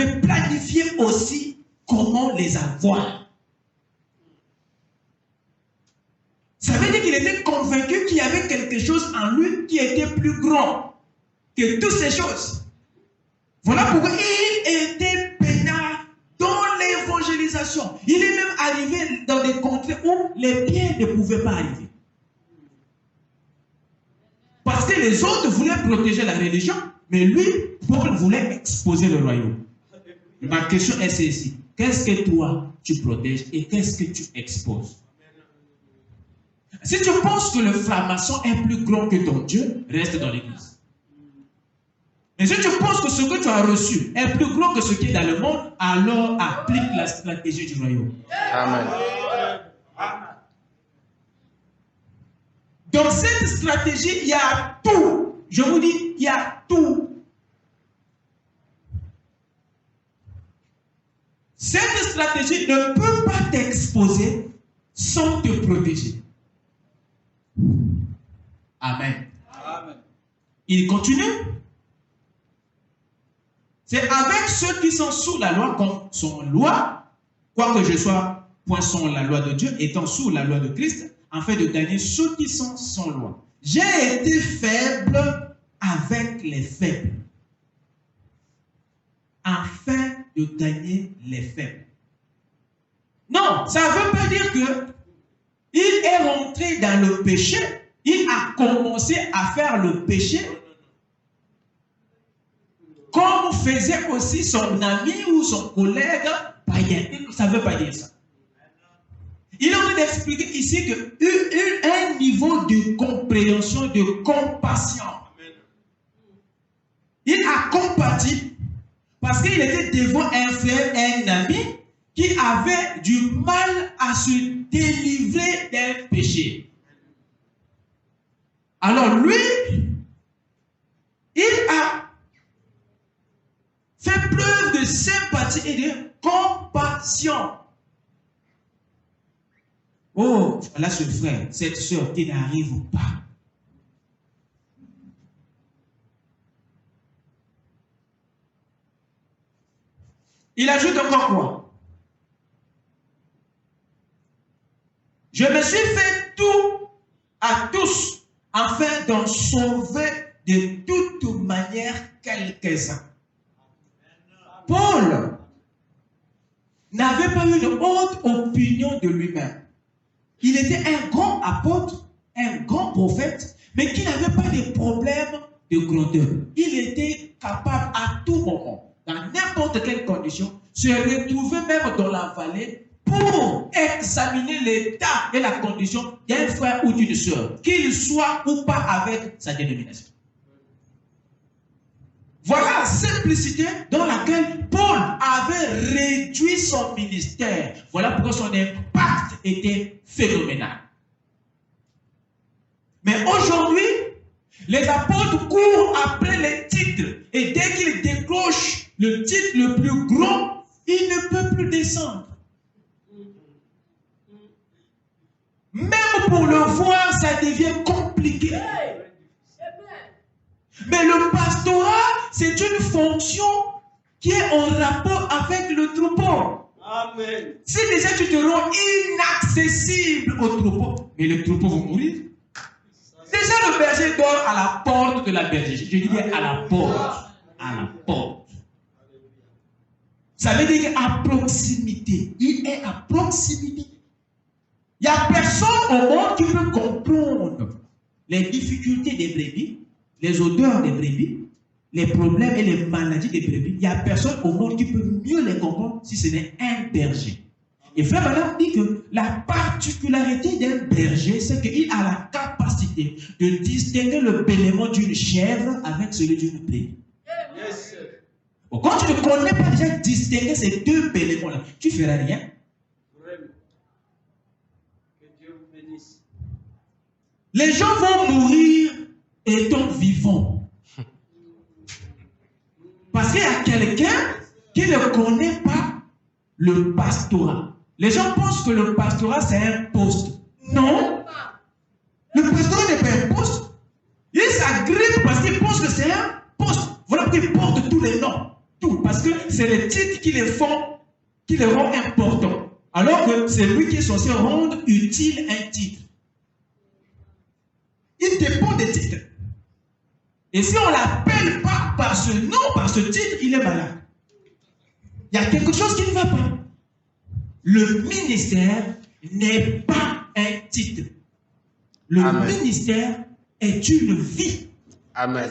avait planifié aussi comment les avoir. Ça veut dire qu'il était convaincu qu'il y avait quelque chose en lui qui était plus grand que toutes ces choses. Voilà pourquoi il était peinard dans l'évangélisation. Il est même arrivé dans des contrées où les pieds ne pouvaient pas arriver. Parce que les autres voulaient protéger la religion, mais lui, Paul voulait exposer le royaume. Ma question est celle-ci. Qu'est-ce que toi, tu protèges et qu'est-ce que tu exposes? Si tu penses que le franc-maçon est plus grand que ton Dieu, reste dans l'église. Mais si tu penses que ce que tu as reçu est plus grand que ce qui est dans le monde, alors applique la stratégie du royaume. Amen. Dans cette stratégie, il y a tout. Je vous dis, il y a tout. Cette stratégie ne peut pas t'exposer sans te protéger. Amen. Amen. Il continue. C'est avec ceux qui sont sous la loi comme son loi, quoique je sois point sans la loi de Dieu, étant sous la loi de Christ, afin de gagner ceux qui sont sans loi. J'ai été faible avec les faibles, afin de gagner les faibles. Non, ça ne veut pas dire que il est rentré dans le péché, il a commencé à faire le péché, comme faisait aussi son ami ou son collègue païen. Ça ne veut pas dire ça. Il est en train d'expliquer ici qu'un niveau de compréhension, de compassion. Il a compati parce qu'il était devant un frère, un ami qui avait du mal à se délivrer d'un péché. Alors lui, il a fait preuve de sympathie et de compassion. Oh, voilà ce frère, cette soeur qui n'arrive pas. Il ajoute encore quoi? Je me suis fait tout à tous afin d'en sauver de toute manière quelques-uns. Paul n'avait pas eu une haute opinion de lui-même. Il était un grand apôtre, un grand prophète, mais qui n'avait pas de problème de grandeur. Il était capable à tout moment, dans n'importe quelle condition, se retrouver même dans la vallée pour examiner l'état et la condition d'un frère ou d'une sœur, qu'il soit ou pas avec sa dénomination. Voilà la simplicité dans laquelle Paul avait réduit son ministère. Voilà pourquoi son impact était phénoménal. Mais aujourd'hui, les apôtres courent après les titres. Et dès qu'ils décrochent le titre le plus grand, ils ne peuvent plus descendre. Même pour le voir, ça devient compliqué. Mais le pastorat, c'est une fonction qui est en rapport avec le troupeau. Amen. Si déjà tu te rends inaccessible au troupeau, mais le troupeau va mourir. Déjà le berger dort à la porte de la bergerie. Je dis bien à la porte. À la porte. Ça veut dire qu'à proximité. Il est à proximité. Il n'y a personne au monde qui peut comprendre les difficultés des brebis, les odeurs des brebis, les problèmes et les maladies des brebis. Il n'y a personne au monde qui peut mieux les comprendre si ce n'est un berger. Et Frère Branham dit que la particularité d'un berger, c'est qu'il a la capacité de distinguer le bêlement d'une chèvre avec celui d'une brebis. Yes. Bon, quand tu ne connais pas déjà distinguer ces deux bêlements-là, tu ne feras rien. Les gens vont mourir étant vivants. Parce qu'il y a quelqu'un qui ne connaît pas le pastorat. Les gens pensent que le pastorat, c'est un poste. Non. Le pastorat n'est pas un poste. Ils s'agrippent parce qu'ils pensent que c'est un poste. Voilà pourquoi ils portent tous les noms. tout. Parce que c'est les titres qui les font, qui les rendent importants. Alors que c'est lui qui est censé rendre utile un titre. Il dépend des titres. Et si on ne l'appelle pas par ce nom, par ce titre, il est malade. Il y a quelque chose qui ne va pas. Le ministère n'est pas un titre. Le ministère est une vie. Amen.